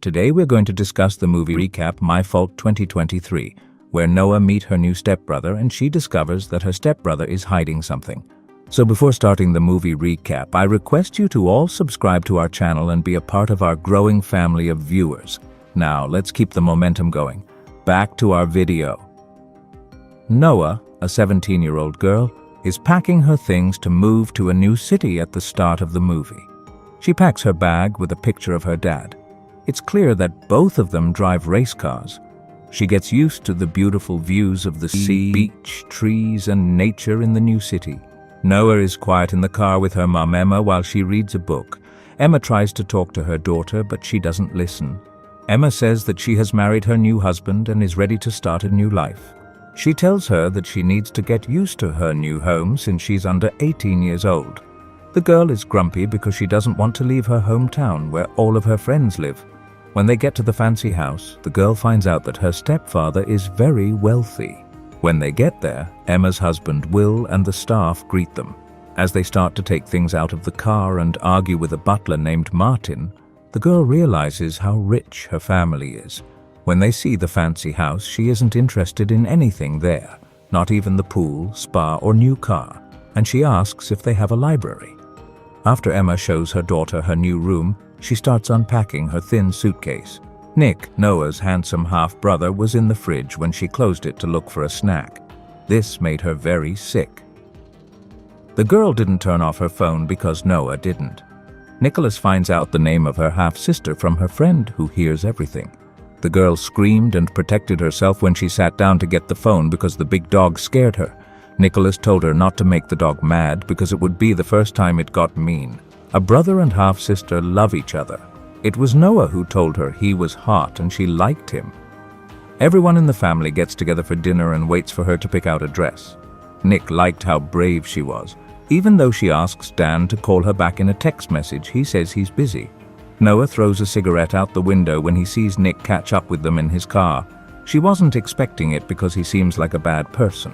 Today we're going to discuss the movie recap My Fault 2023, where Noah meets her new stepbrother and she discovers that her stepbrother is hiding something. So before starting the movie recap, I request you to all subscribe to our channel and be a part of our growing family of viewers. Now, let's keep the momentum going. Back to our video. Noah, a 17-year-old girl, is packing her things to move to a new city at the start of the movie. She packs her bag with a picture of her dad. It's clear that both of them drive race cars. She gets used to the beautiful views of the sea, beach, trees, and nature in the new city. Noah is quiet in the car with her mom Emma while she reads a book. Emma tries to talk to her daughter, but she doesn't listen. Emma says that she has married her new husband and is ready to start a new life. She tells her that she needs to get used to her new home since she's under 18 years old. The girl is grumpy because she doesn't want to leave her hometown where all of her friends live. When they get to the fancy house, the girl finds out that her stepfather is very wealthy. When they get there, Emma's husband Will and the staff greet them. As they start to take things out of the car and argue with a butler named Martin, the girl realizes how rich her family is. When they see the fancy house, she isn't interested in anything there, not even the pool, spa, or new car, and she asks if they have a library. After Emma shows her daughter her new room, she starts unpacking her thin suitcase. Nick, Noah's handsome half-brother, was in the fridge when she closed it to look for a snack. This made her very sick. The girl didn't turn off her phone because Noah didn't. Nicholas finds out the name of her half-sister from her friend who hears everything. The girl screamed and protected herself when she sat down to get the phone because the big dog scared her. Nicholas told her not to make the dog mad because it would be the first time it got mean. A brother and half-sister love each other. It was Noah who told her he was hot and she liked him. Everyone in the family gets together for dinner and waits for her to pick out a dress. Nick liked how brave she was. Even though she asks Dan to call her back in a text message, he says he's busy. Noah throws a cigarette out the window when he sees Nick catch up with them in his car. She wasn't expecting it because he seems like a bad person.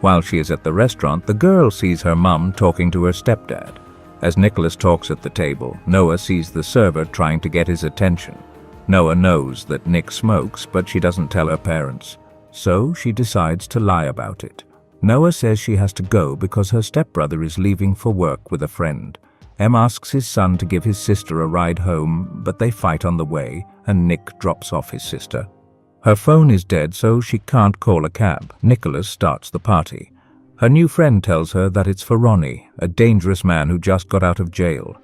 While she is at the restaurant, the girl sees her mum talking to her stepdad. As Nicholas talks at the table, Noah sees the server trying to get his attention. Noah knows that Nick smokes, but she doesn't tell her parents. So she decides to lie about it. Noah says she has to go because her stepbrother is leaving for work with a friend. Em asks his son to give his sister a ride home, but they fight on the way, and Nick drops off his sister. Her phone is dead, so she can't call a cab. Nicholas starts the party. Her new friend tells her that it's for Ronnie, a dangerous man who just got out of jail.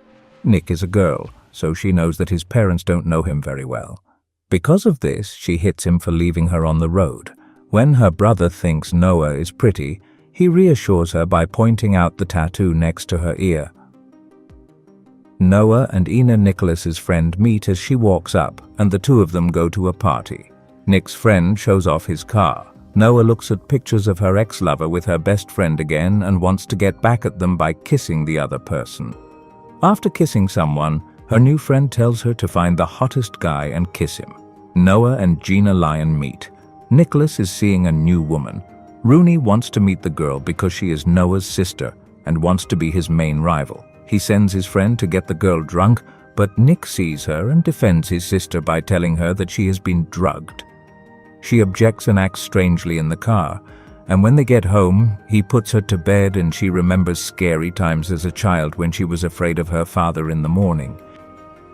Nick is a girl, so she knows that his parents don't know him very well. Because of this, she hits him for leaving her on the road. When her brother thinks Noah is pretty, he reassures her by pointing out the tattoo next to her ear. Noah and Ina, Nicholas's friend, meet as she walks up, and the two of them go to a party. Nick's friend shows off his car. Noah looks at pictures of her ex-lover with her best friend again and wants to get back at them by kissing the other person. After kissing someone, her new friend tells her to find the hottest guy and kiss him. Noah and Gina Lyon meet. Nicholas is seeing a new woman. Rooney wants to meet the girl because she is Noah's sister and wants to be his main rival. He sends his friend to get the girl drunk, but Nick sees her and defends his sister by telling her that she has been drugged. She objects and acts strangely in the car, and when they get home, he puts her to bed and she remembers scary times as a child when she was afraid of her father in the morning.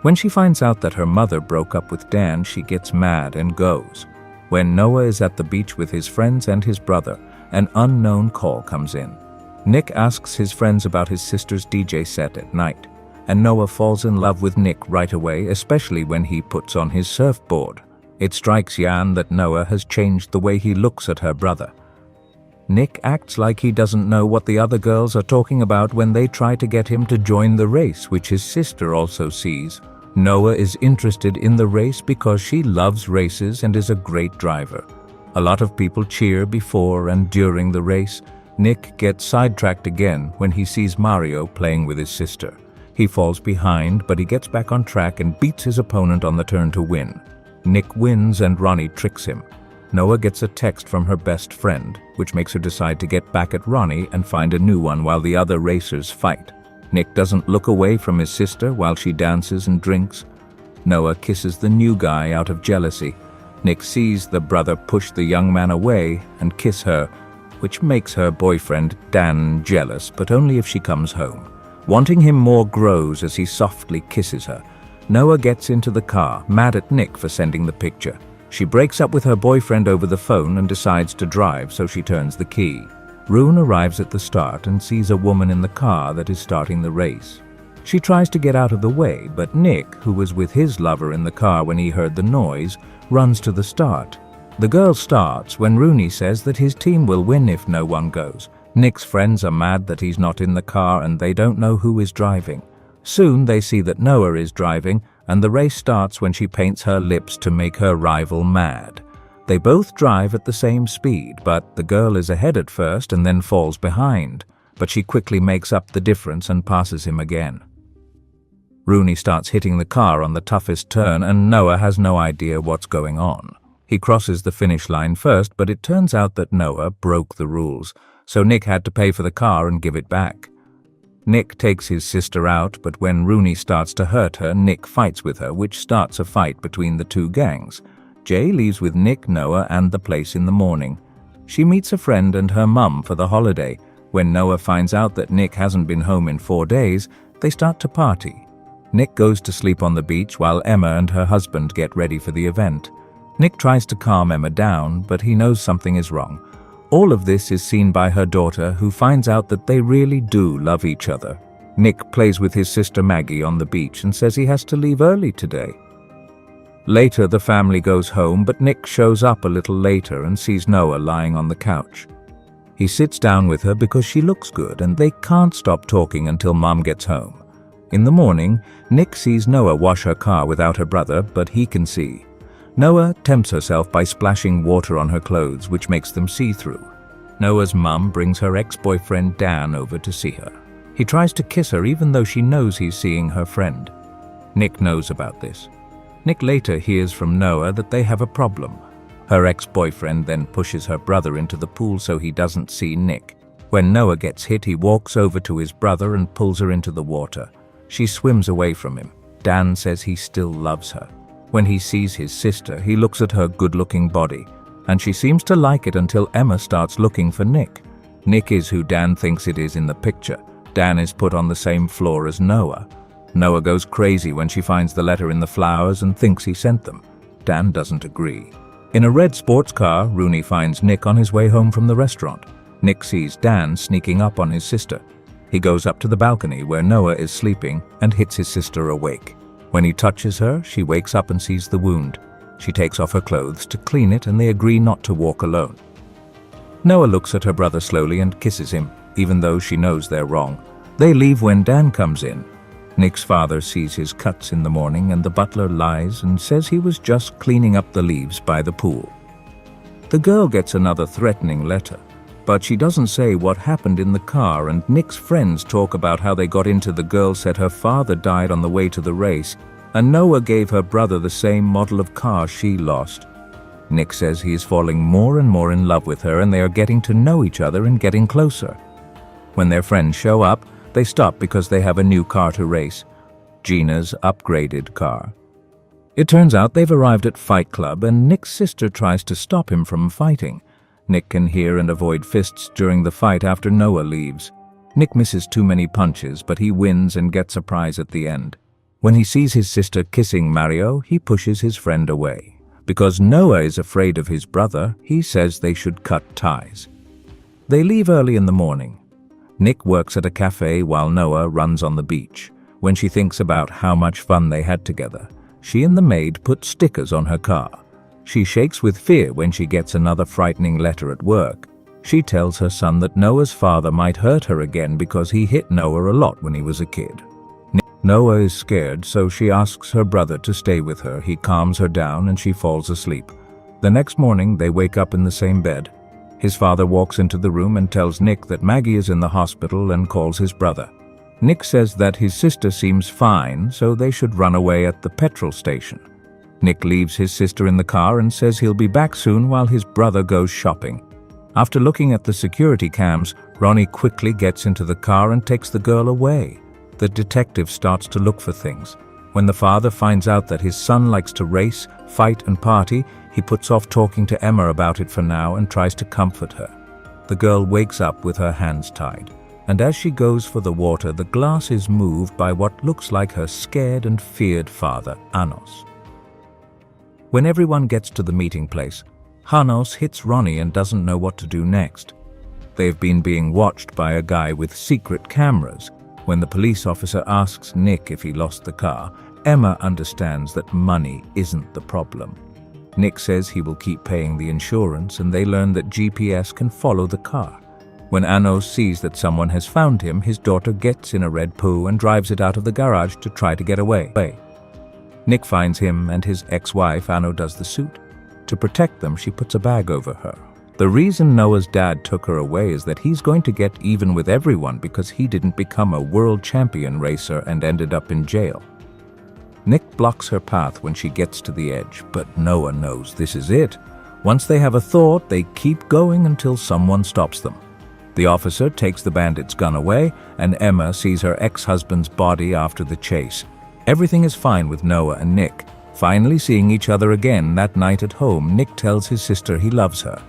When she finds out that her mother broke up with Dan, she gets mad and goes. When Noah is at the beach with his friends and his brother, an unknown call comes in. Nick asks his friends about his sister's DJ set at night, and Noah falls in love with Nick right away, especially when he puts on his surfboard. It strikes Jan that Noah has changed the way he looks at her brother. Nick acts like he doesn't know what the other girls are talking about when they try to get him to join the race, which his sister also sees. Noah is interested in the race because she loves races and is a great driver. A lot of people cheer before and during the race. Nick gets sidetracked again when he sees Mario playing with his sister. He falls behind, but he gets back on track and beats his opponent on the turn to win. Nick wins and Ronnie tricks him. Noah gets a text from her best friend, which makes her decide to get back at Ronnie and find a new one while the other racers fight. Nick doesn't look away from his sister while she dances and drinks. Noah kisses the new guy out of jealousy. Nick sees the brother push the young man away and kiss her, which makes her boyfriend, Dan, jealous, but only if she comes home. Wanting him more grows as he softly kisses her. Noah gets into the car, mad at Nick for sending the picture. She breaks up with her boyfriend over the phone and decides to drive, so she turns the key. Rune arrives at the start and sees a woman in the car that is starting the race. She tries to get out of the way, but Nick, who was with his lover in the car when he heard the noise, runs to the start. The girl starts when Rooney says that his team will win if no one goes. Nick's friends are mad that he's not in the car and they don't know who is driving. Soon they see that Noah is driving, and the race starts when she paints her lips to make her rival mad. They both drive at the same speed, but the girl is ahead at first and then falls behind. But she quickly makes up the difference and passes him again. Rooney starts hitting the car on the toughest turn, and Noah has no idea what's going on. He crosses the finish line first, but it turns out that Noah broke the rules, so Nick had to pay for the car and give it back. Nick takes his sister out, but when Rooney starts to hurt her, Nick fights with her, which starts a fight between the two gangs. Jay leaves with Nick, Noah, and the place in the morning. She meets a friend and her mum for the holiday. When Noah finds out that Nick hasn't been home in 4 days, they start to party. Nick goes to sleep on the beach while Emma and her husband get ready for the event. Nick tries to calm Emma down, but he knows something is wrong. All of this is seen by her daughter, who finds out that they really do love each other. Nick plays with his sister Maggie on the beach and says he has to leave early today. Later, the family goes home, but Nick shows up a little later and sees Noah lying on the couch. He sits down with her because she looks good, and they can't stop talking until Mom gets home. In the morning, Nick sees Noah wash her car without her brother, but he can see. Noah tempts herself by splashing water on her clothes, which makes them see-through. Noah's mum brings her ex-boyfriend Dan over to see her. He tries to kiss her even though she knows he's seeing her friend. Nick knows about this. Nick later hears from Noah that they have a problem. Her ex-boyfriend then pushes her brother into the pool so he doesn't see Nick. When Noah gets hit, he walks over to his brother and pulls her into the water. She swims away from him. Dan says he still loves her. When he sees his sister, he looks at her good-looking body, and she seems to like it until Emma starts looking for Nick. Nick is who Dan thinks it is in the picture. Dan is put on the same floor as Noah. Noah goes crazy when she finds the letter in the flowers and thinks he sent them. Dan doesn't agree. In a red sports car, Rooney finds Nick on his way home from the restaurant. Nick sees Dan sneaking up on his sister. He goes up to the balcony where Noah is sleeping and hits his sister awake. When he touches her, she wakes up and sees the wound. She takes off her clothes to clean it, and they agree not to walk alone. Noah looks at her brother slowly and kisses him, even though she knows they're wrong. They leave when Dan comes in. Nick's father sees his cuts in the morning, and the butler lies and says he was just cleaning up the leaves by the pool. The girl gets another threatening letter, but she doesn't say what happened in the car, and Nick's friends talk about how they got into the girl said her father died on the way to the race, and Noah gave her brother the same model of car she lost. Nick says he is falling more and more in love with her, and they are getting to know each other and getting closer. When their friends show up, they stop because they have a new car to race, Gina's upgraded car. It turns out they've arrived at Fight Club, and Nick's sister tries to stop him from fighting. Nick can hear and avoid fists during the fight after Noah leaves. Nick misses too many punches, but he wins and gets a prize at the end. When he sees his sister kissing Mario, he pushes his friend away. Because Noah is afraid of his brother, he says they should cut ties. They leave early in the morning. Nick works at a cafe while Noah runs on the beach. When she thinks about how much fun they had together, she and the maid put stickers on her car. She shakes with fear when she gets another frightening letter at work. She tells her son that Noah's father might hurt her again because he hit Noah a lot when he was a kid. Noah is scared, so she asks her brother to stay with her. He calms her down and she falls asleep. The next morning, they wake up in the same bed. His father walks into the room and tells Nick that Maggie is in the hospital and calls his brother. Nick says that his sister seems fine, so they should run away at the petrol station. Nick leaves his sister in the car and says he'll be back soon while his brother goes shopping. After looking at the security cams, Ronnie quickly gets into the car and takes the girl away. The detective starts to look for things. When the father finds out that his son likes to race, fight, and party, he puts off talking to Emma about it for now and tries to comfort her. The girl wakes up with her hands tied, and as she goes for the water, the glass is moved by what looks like her scared and feared father, Anos. When everyone gets to the meeting place, Janos hits Ronnie and doesn't know what to do next. They've been being watched by a guy with secret cameras. When the police officer asks Nick if he lost the car, Emma understands that money isn't the problem. Nick says he will keep paying the insurance, and they learn that GPS can follow the car. When Anos sees that someone has found him, his daughter gets in a red poo and drives it out of the garage to try to get away. Nick finds him and his ex-wife. Anno does the suit. To protect them, she puts a bag over her. The reason Noah's dad took her away is that he's going to get even with everyone because he didn't become a world champion racer and ended up in jail. Nick blocks her path when she gets to the edge, but Noah knows this is it. Once they have a thought, they keep going until someone stops them. The officer takes the bandit's gun away, and Emma sees her ex-husband's body after the chase. Everything is fine with Noah and Nick. Finally seeing each other again that night at home, Nick tells his sister he loves her.